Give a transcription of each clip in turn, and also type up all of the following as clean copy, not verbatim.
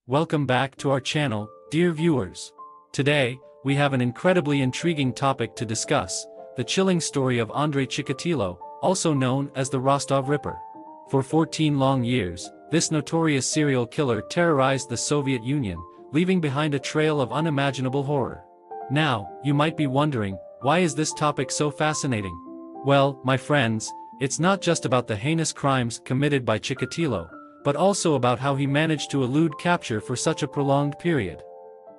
Welcome back to our channel, dear viewers. Today, we have an incredibly intriguing topic to discuss, the chilling story of Andrei Chikatilo, also known as the Rostov Ripper. For 14 long years, this notorious serial killer terrorized the Soviet Union, leaving behind a trail of unimaginable horror. Now, you might be wondering, why is this topic so fascinating? Well, my friends, it's not just about the heinous crimes committed by Chikatilo, but also about how he managed to elude capture for such a prolonged period.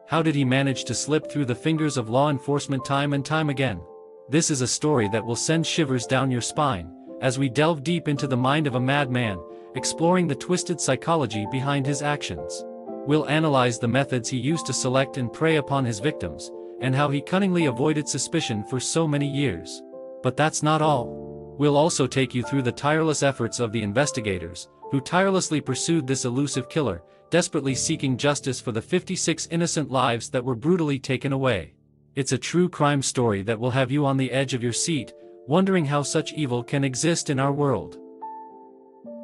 How did he manage to slip through the fingers of law enforcement time and time again? This is a story that will send shivers down your spine, as we delve deep into the mind of a madman, exploring the twisted psychology behind his actions. We'll analyze the methods he used to select and prey upon his victims, and how he cunningly avoided suspicion for so many years. But that's not all. We'll also take you through the tireless efforts of the investigators, who tirelessly pursued this elusive killer, desperately seeking justice for the 56 innocent lives that were brutally taken away. It's a true crime story that will have you on the edge of your seat, wondering how such evil can exist in our world.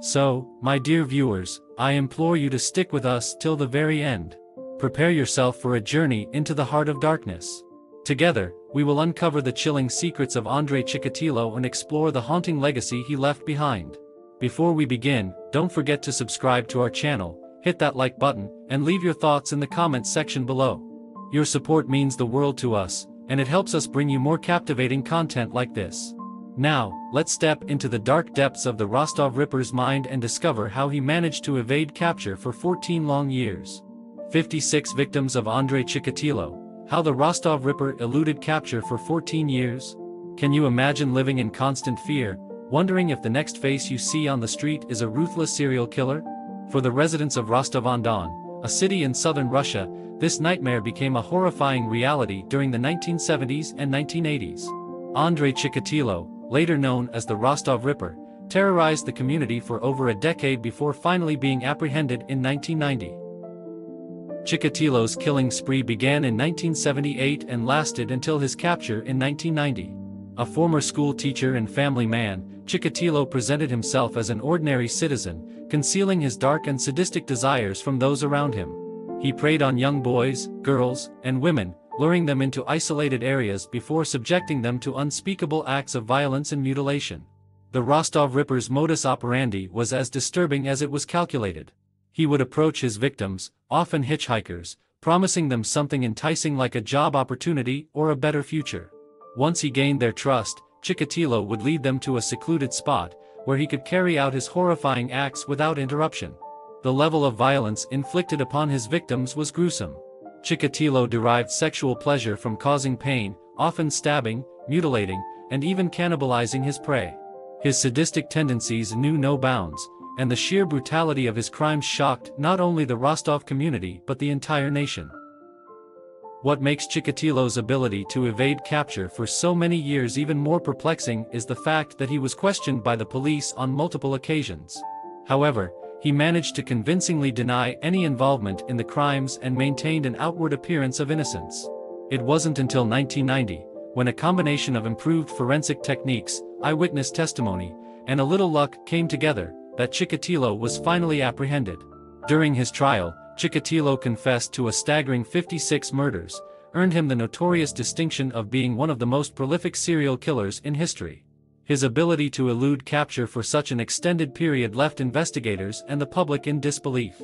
So, my dear viewers, I implore you to stick with us till the very end. Prepare yourself for a journey into the heart of darkness. Together, we will uncover the chilling secrets of Andrei Chikatilo and explore the haunting legacy he left behind. Before we begin, don't forget to subscribe to our channel, hit that like button, and leave your thoughts in the comments section below. Your support means the world to us, and it helps us bring you more captivating content like this. Now, let's step into the dark depths of the Rostov Ripper's mind and discover how he managed to evade capture for 14 long years. 56 victims of Andrei Chikatilo. How the Rostov Ripper eluded capture for 14 years? Can you imagine living in constant fear, wondering if the next face you see on the street is a ruthless serial killer? For the residents of Rostov-on-Don, a city in southern Russia, this nightmare became a horrifying reality during the 1970s and 1980s. Andrei Chikatilo, later known as the Rostov Ripper, terrorized the community for over a decade before finally being apprehended in 1990. Chikatilo's killing spree began in 1978 and lasted until his capture in 1990. A former school teacher and family man, Chikatilo presented himself as an ordinary citizen, concealing his dark and sadistic desires from those around him. He preyed on young boys, girls, and women, luring them into isolated areas before subjecting them to unspeakable acts of violence and mutilation. The Rostov Ripper's modus operandi was as disturbing as it was calculated. He would approach his victims, often hitchhikers, promising them something enticing like a job opportunity or a better future. Once he gained their trust, Chikatilo would lead them to a secluded spot, where he could carry out his horrifying acts without interruption. The level of violence inflicted upon his victims was gruesome. Chikatilo derived sexual pleasure from causing pain, often stabbing, mutilating, and even cannibalizing his prey. His sadistic tendencies knew no bounds, and the sheer brutality of his crimes shocked not only the Rostov community but the entire nation. What makes Chikatilo's ability to evade capture for so many years even more perplexing is the fact that he was questioned by the police on multiple occasions. However, he managed to convincingly deny any involvement in the crimes and maintained an outward appearance of innocence. It wasn't until 1990, when a combination of improved forensic techniques, eyewitness testimony, and a little luck came together, that Chikatilo was finally apprehended. During his trial, Chikatilo confessed to a staggering 56 murders, earned him the notorious distinction of being one of the most prolific serial killers in history. His ability to elude capture for such an extended period left investigators and the public in disbelief.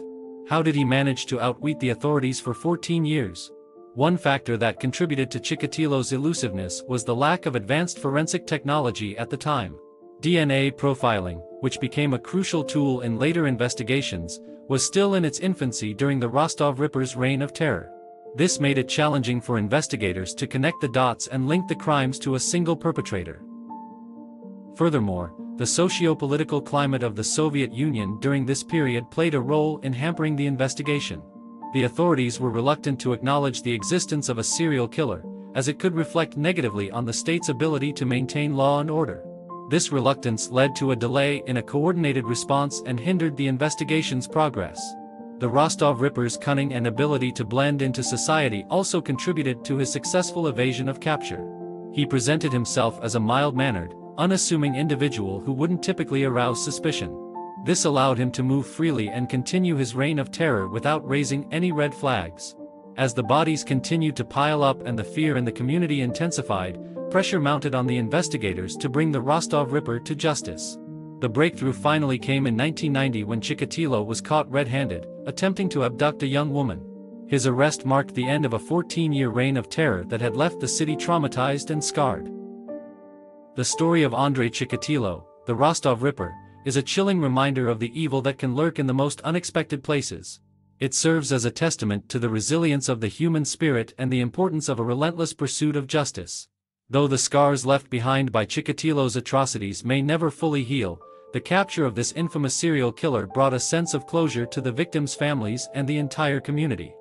How did he manage to outwit the authorities for 14 years? One factor that contributed to Chikatilo's elusiveness was the lack of advanced forensic technology at the time. DNA profiling, which became a crucial tool in later investigations, was still in its infancy during the Rostov Ripper's reign of terror. This made it challenging for investigators to connect the dots and link the crimes to a single perpetrator. Furthermore, the socio-political climate of the Soviet Union during this period played a role in hampering the investigation. The authorities were reluctant to acknowledge the existence of a serial killer, as it could reflect negatively on the state's ability to maintain law and order. This reluctance led to a delay in a coordinated response and hindered the investigation's progress. The Rostov Ripper's cunning and ability to blend into society also contributed to his successful evasion of capture. He presented himself as a mild-mannered, unassuming individual who wouldn't typically arouse suspicion. This allowed him to move freely and continue his reign of terror without raising any red flags. As the bodies continued to pile up and the fear in the community intensified, pressure mounted on the investigators to bring the Rostov Ripper to justice. The breakthrough finally came in 1990 when Chikatilo was caught red-handed, attempting to abduct a young woman. His arrest marked the end of a 14-year reign of terror that had left the city traumatized and scarred. The story of Andrei Chikatilo, the Rostov Ripper, is a chilling reminder of the evil that can lurk in the most unexpected places. It serves as a testament to the resilience of the human spirit and the importance of a relentless pursuit of justice. Though the scars left behind by Chikatilo's atrocities may never fully heal, the capture of this infamous serial killer brought a sense of closure to the victims' families and the entire community.